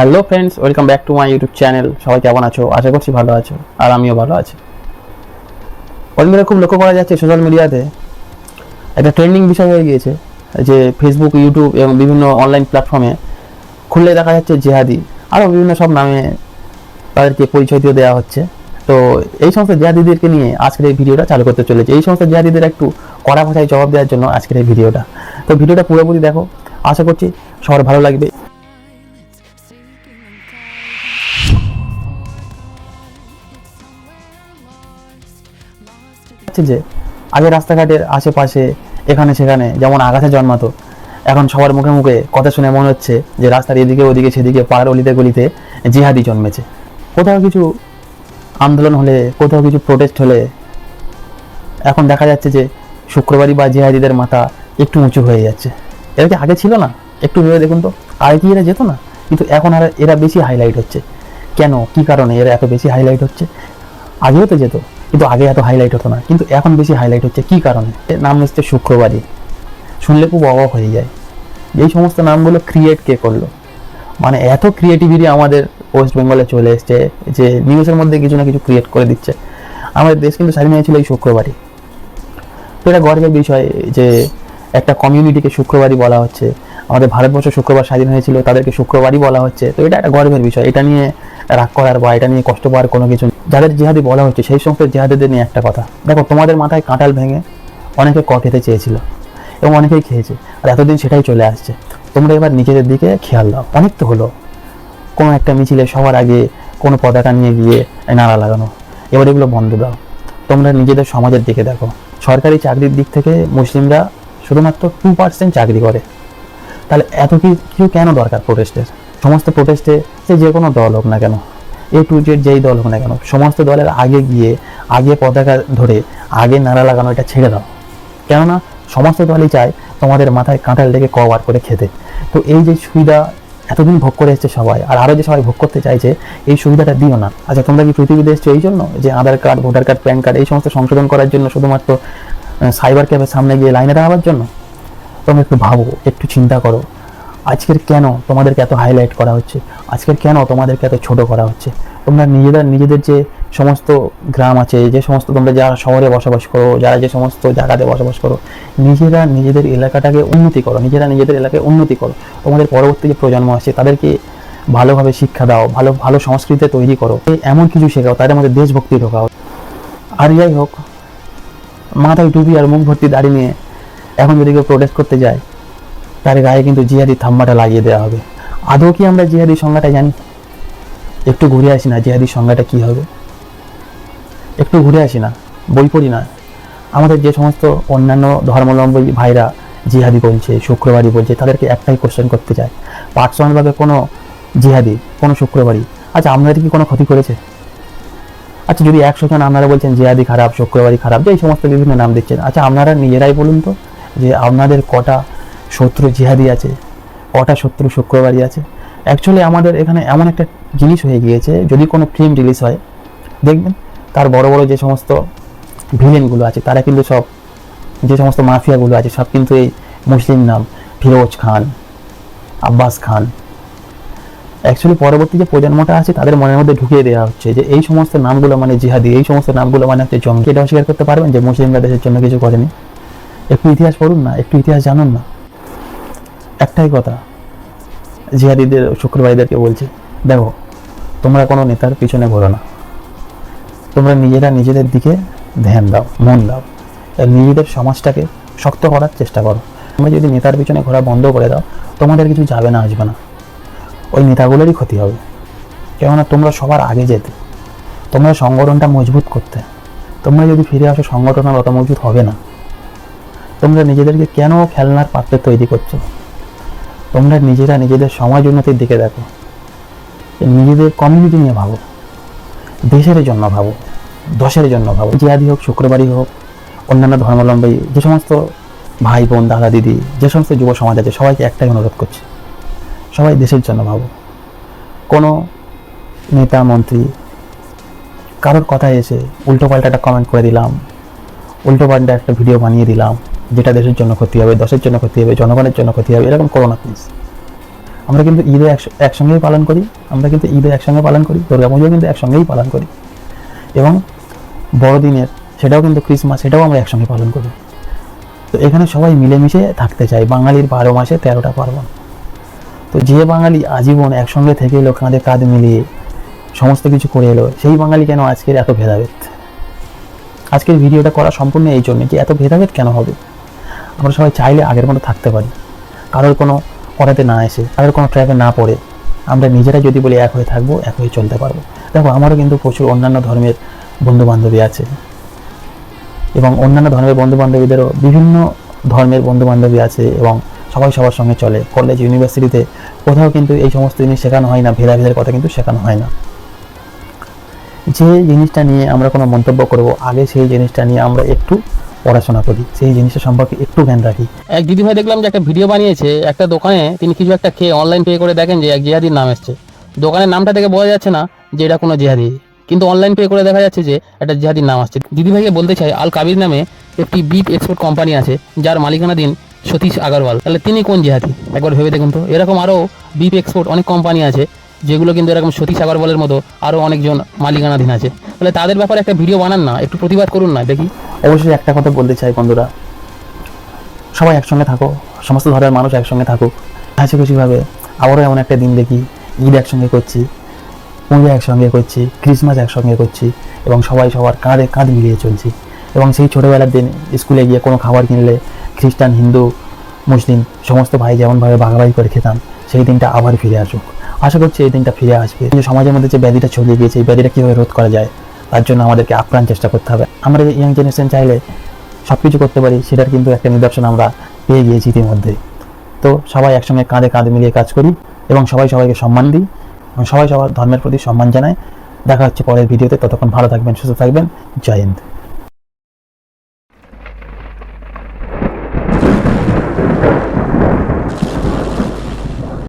Hello friends, welcome back to my YouTube channel. সবাই কেমন আছো? আশা করছি ভালো আছো, আর আমিও ভালো আছি। বন্ধুরা, খুব লক্ষ্য করা যাচ্ছে সোশ্যাল মিডিয়াতে একটা ট্রেন্ডিং বিষয় হয়ে গিয়েছে যে ফেসবুক, ইউটিউব এবং বিভিন্ন অনলাইন প্ল্যাটফর্মে খুললে দেখা যাচ্ছে জেহাদি, আরও বিভিন্ন সব নামে তাদেরকে পরিচয় দিয়ে দেওয়া হচ্ছে। তো এই সমস্ত জেহাদিদেরকে নিয়ে আজকের এই ভিডিওটা চালু করতে চলেছে। এই সমস্ত জেহাদিদের একটু কড়া ভাষায় জবাব দেওয়ার জন্য আজকের এই ভিডিওটা। তো ভিডিওটা পুরোপুরি দেখো, আশা করছি সবার ভালো লাগবে। যে আগে রাস্তাঘাটের আশেপাশে এখানে সেখানে যেমন আগাছা জন্মাতো, এখন সবার মুখে মুখে কথা শুনে মনে হচ্ছে যে রাস্তার এদিকে ওদিকে সেদিকে পাড়ার অলিতে গলিতে জিহাদি জন্মেছে। কোথাও কিছু আন্দোলন হলে, কোথাও কিছু প্রোটেস্ট হলে এখন দেখা যাচ্ছে যে শুক্রবারই বা জিহাদিদের মাথা একটু উঁচু হয়ে যাচ্ছে। এরা কি আগে ছিল না? একটু ভেবে দেখুন তো, আগে কি এরা যেত না? কিন্তু এখন আর এরা বেশি হাইলাইট হচ্ছে কেন? কি কারণে এরা এত বেশি হাইলাইট হচ্ছে? আগেও তো যেত, কিন্তু আগে এত হাইলাইট হতো না, কিন্তু এখন বেশি হাইলাইট হচ্ছে। কি কারণে? নাম হচ্ছে শুক্রবারই। শুনলে খুব অবাক হয়ে যায়। এই সমস্ত নামগুলো ক্রিয়েট কে করলো? মানে এত ক্রিয়েটিভিটি আমাদের ওয়েস্ট বেঙ্গলে চলে এসছে যে নিউজের মধ্যে কিছু না কিছু ক্রিয়েট করে দিচ্ছে। আমাদের দেশ কিন্তু স্বাধীন হয়েছিল এই শুক্রবারই। তো এটা গর্বের বিষয় যে একটা কমিউনিটিকে শুক্রবারই বলা হচ্ছে। আমাদের ভারতবর্ষ শুক্রবার স্বাধীন হয়েছিল, তাদেরকে শুক্রবারই বলা হচ্ছে। তো এটা একটা গর্বের বিষয়। এটা নিয়ে রাগ করার বা এটা নিয়ে কষ্ট পাওয়ার কোনো কিছু নেই। যাদের জিহাদি বলা হচ্ছে সেই সমস্ত জিহাদিদের নিয়ে একটা কথা। দেখো, তোমাদের মাথায় কাঁঠাল ভেঙে অনেকে খেতে চেয়েছিল এবং অনেকেই খেয়েছে, আর এতদিন সেটাই চলে আসছে। তোমরা এবার নিজেদের দিকে খেয়াল দাও। অনেক তো হলো, কোনো একটা মিছিলে সবার আগে কোনো পতাকা নিয়ে গিয়ে নাড়া লাগানো, এবার এগুলো বন্ধ দাও। তোমরা নিজেদের সমাজের দিকে দেখো। সরকারি চাকরির দিক থেকে মুসলিমরা শুধুমাত্র 2% চাকরি করে। তাহলে এত কিছু কেন দরকার প্রোটেস্টের? সমস্ত প্রোটেস্টে সে যে কোনো দল হোক না কেন, A to Z যেই দল হোক না কেন, সমস্ত দলের আগে গিয়ে আগে পতাকা ধরে আগে নাড়া লাগানো এটা ছেড়ে দাও। কেননা সমস্ত দলই চায় তোমাদের মাথায় কাঁঠাল রেখে কভার করে খেতে। তো এই যে সুবিধা এতদিন ভোগ করে এসছে সবাই, আর আরও যে সবাই ভোগ করতে চাইছে, এই সুবিধাটা দিও না। আচ্ছা, তোমরা কি পৃথিবীতে এসছো এই জন্য যে Aadhaar card, voter card, PAN card এই সমস্ত সংশোধন করার জন্য, শুধুমাত্র সাইবার ক্যাফের সামনে গিয়ে লাইনে দাঁড়াবার জন্য? তোমরা একটু ভাবো, একটু চিন্তা করো। আজকের কেন তোমাদেরকে এত হাইলাইট করা হচ্ছে? আজকের কেন তোমাদেরকে এত ছোট করা হচ্ছে? তোমরা নিজেদের যে সমস্ত গ্রাম আছে, যে সমস্ত তোমরা যারা শহরে বসবাস করো, যারা যে সমস্ত জায়গাতে বসবাস করো, নিজেরা নিজেদের এলাকাটাকে উন্নতি করো, নিজেরা নিজেদের এলাকায় উন্নতি করো। তোমাদের পরবর্তী যে প্রজন্ম আছে তাদেরকে ভালোভাবে শিক্ষা দাও, ভালো ভালো সংস্কৃতি তৈরি করো, এমন কিছু শেখাও, তাদের মধ্যে দেশভক্তি ঢোকাও। আর যাই হোক, মাথায় টুপি আর মুখ ভর্তি দাড়ি নিয়ে এখন যদি কেউ প্রোটেস্ট করতে যায়, তার গায়ে কিন্তু জিহাদি থাম্বাটা লাগিয়ে দেওয়া হবে। আদৌ কি আমরা জিহাদি সংজ্ঞাটা জানি? একটু ঘুরে আসি না, জিহাদির সংজ্ঞাটা কি হবে? একটু ঘুরে আসি না, বই পড়ি না। আমাদের যে সমস্ত অন্যান্য ধর্মাবলম্বী ভাইরা জিহাদি বলছে, শুক্রবারই বলছে, তাদেরকে একটাই কোশ্চেন করতে চায়, পার্সোনালভাবে কোনো জিহাদি, কোনো শুক্রবারই, আচ্ছা আপনাদের কি কোনো ক্ষতি করেছে? আচ্ছা, যদি 100 জন আপনারা বলছেন জিহাদি খারাপ, শুক্রবারই খারাপ, যে এই সমস্ত বিভিন্ন নাম দিচ্ছেন, আচ্ছা আপনারা নিজেরাই বলুন তো যে আপনাদের কটা শত্রু জিহাদি আছে, কটা শত্রু শুক্রবারই আছে? অ্যাকচুয়ালি আমাদের এখানে এমন একটা জিনিস হয়ে গিয়েছে, যদি কোনো ফিল্ম রিলিজ হয় দেখবেন তার বড় বড় যে সমস্ত ভিলেনগুলো আছে, তারা কিন্তু সব, যে সমস্ত মাফিয়াগুলো আছে সব কিন্তু এই মুসলিম নাম, ফিরোজ খান, আব্বাস খান। অ্যাকচুয়ালি পরবর্তী যে প্রজন্মটা আছে তাদের মনের মধ্যে ঢুকিয়ে দেওয়া হচ্ছে যে এই সমস্ত নামগুলো মানে জিহাদি, এই সমস্ত নামগুলো মানে হচ্ছে জঙ্গি। এটা অস্বীকার করতে পারবেন যে মুসলিমরা দেশের জন্য কিছু করেনি? একটু ইতিহাস পড়ুন না, একটু ইতিহাস জানুন না। একটাই কথা জিহাদিদের, শুক্রবারীদেরকে বলছি, দেখো তোমরা কোনো নেতার পিছনে ঘোরো না, তোমরা নিজেরা নিজেদের দিকে ধ্যান দাও, মন দাও, নিজেদের সমাজটাকে শক্ত করার চেষ্টা করো। তোমরা যদি নেতার পিছনে ঘোরা বন্ধ করে দাও, তোমাদের কিছু যাবে না, আসবে না, ওই নেতাগুলোরই ক্ষতি হবে। কেননা তোমরা সবার আগে যেতে, তোমরা সংগঠনটা মজবুত করতে, তোমরা যদি ফিরে আসো সংগঠন অত মজবুত হবে না। তোমরা নিজেদেরকে কেন খেলনার পাত্রে তৈরি করছো? তোমরা নিজেরা নিজেদের সমাজ উন্নতির দিকে দেখো, নিজেদের কমিউনিটি নিয়ে ভাবো, দেশের জন্য ভাবো, দশের জন্য ভাবো। জিহাদি হোক, শুক্রবারই হোক, অন্যান্য ধর্মাবলম্বী যে সমস্ত ভাই বোন, দাদা দিদি, যে সমস্ত যুব সমাজ আছে, সবাইকে একটাই অনুরোধ করছি, সবাই দেশের জন্য ভাবো। কোনো নেতা মন্ত্রী কারোর কথায় এসে উল্টোপাল্টা একটা কমেন্ট করে দিলাম, উল্টোপাল্টা একটা ভিডিও বানিয়ে দিলাম, যেটা দেশের জন্য ক্ষতি হবে, দশের জন্য ক্ষতি হবে, জনগণের জন্য ক্ষতি হবে, এরকম করো না প্লিজ। আমরা কিন্তু ঈদও একসঙ্গেই পালন করি, একসঙ্গে পালন করি, দুর্গাপুজো কিন্তু একসঙ্গেই পালন করি, এবং বড়দিনের সেটাও কিন্তু ক্রিসমাস, সেটাও আমরা একসঙ্গে পালন করি। তো এখানে সবাই মিলেমিশে থাকতে চাই। বাঙালির 12 মাসে 13টা পার্বণ। তো যে বাঙালি আজীবন একসঙ্গে থেকে এলো, কাঁধে কাঁধ মিলিয়ে সমস্ত কিছু করে এলো, সেই বাঙালি কেন আজকের এত ভেদাভেদ? আজকের ভিডিওটা করা সম্পূর্ণ এই জন্য যে এত ভেদাভেদ কেন হবে? আমরা সবাই চাইলে আগের মতো থাকতে পারি, কারোর কোনো করাতে না এসে, কারোর কোনো ট্র্যাপে না পড়ে আমরা নিজেরা যদি বলি এক হয়ে থাকবো, এক হয়ে চলতে পারবো। দেখো, আমারও কিন্তু প্রচুর অন্যান্য ধর্মের বন্ধুবান্ধবী আছে, এবং অন্যান্য ধর্মের বন্ধুবান্ধবীদেরও বিভিন্ন ধর্মের বন্ধুবান্ধবী আছে, এবং সবাই সবার সঙ্গে চলে। কলেজ, ইউনিভার্সিটিতে কোথাও কিন্তু এই সমস্ত জিনিস শেখানো হয় না, ভেদাভেদের কথা কিন্তু শেখানো হয় না। যে জিনিসটা নিয়ে আমরা কোনো মন্তব্য করব, আগে সেই জিনিসটা নিয়ে আমরা একটু পড়াশোনা করি, সেই জিনিসটা সম্পর্কে একটু জ্ঞান রাখি। এক দিদিভাই দেখলাম যে একটা ভিডিও বানিয়েছে, একটা দোকানে তিনি কিছু একটা খেয়ে অনলাইন পে করে দেখেন যে এক জিহাদির নাম এসছে। দোকানের নামটা থেকে বোঝা যাচ্ছে না যে এটা কোনো জিহাদি, কিন্তু অনলাইন পে করে দেখা যাচ্ছে যে একটা জিহাদির নাম আসছে। দিদিভাইকে বলতে চাই, আল কাবির নামে একটি বিপ এক্সপোর্ট কোম্পানি আছে, যার মালিকানাধীন সতীশ আগরওয়াল। তাহলে তিনি কোন জিহাদি একবার ভেবে দেখুন তো। এরকম আরও বিপ এক্সপোর্ট অনেক কোম্পানি আছে, যেগুলো কিন্তু এরকম সতীশ আগরওয়ালের মতো আরও অনেকজন মালিকানাধীন আছে। তাহলে তাদের ব্যাপারে একটা ভিডিও বানান না, একটু প্রতিবাদ করুন না, দেখি। অবশ্যই একটা কথা বলতে চাই বন্ধুরা, সবাই একসঙ্গে থাকো, সমস্ত ধর্মের মানুষ একসঙ্গে থাকুক, হাসি খুশিভাবে। আবারও এমন একটা দিন দেখি, ঈদ একসঙ্গে করছি, পুজো একসঙ্গে করছি, ক্রিসমাস একসঙ্গে করছি, এবং সবাই সবার কাঁধে কাঁধ মিলিয়ে চলছি। এবং সেই ছোটোবেলার দিন স্কুলে গিয়ে কোনো খাবার কিনলে খ্রিস্টান, হিন্দু, মুসলিম সমস্ত ভাই যেমনভাবে ভাগাভাগি করে খেতাম, সেই দিনটা আবার ফিরে আসুক। আশা করছি এই দিনটা ফিরে আসবে। যে সমাজের মধ্যে যে ব্যাধিটা ছড়িয়ে গিয়েছে, এই ব্যাধিটা কীভাবে রোধ করা যায়, তার জন্য আমাদেরকে আপ্রাণ চেষ্টা করতে হবে। আমরা যে ইয়াং জেনারেশন চাইলে সব কিছু করতে পারি, সেটার কিন্তু একটা নিদর্শন আমরা পেয়ে গিয়েছি ইতিমধ্যে। তো সবাই একসঙ্গে কাঁধে কাঁধ মিলিয়ে কাজ করি, এবং সবাই সবাইকে সম্মান দিই, এবং সবাই সবার ধর্মের প্রতি সম্মান জানায়। দেখা হচ্ছে পরের ভিডিওতে। ততক্ষণ ভালো থাকবেন, সুস্থ থাকবেন। জয় হিন্দ।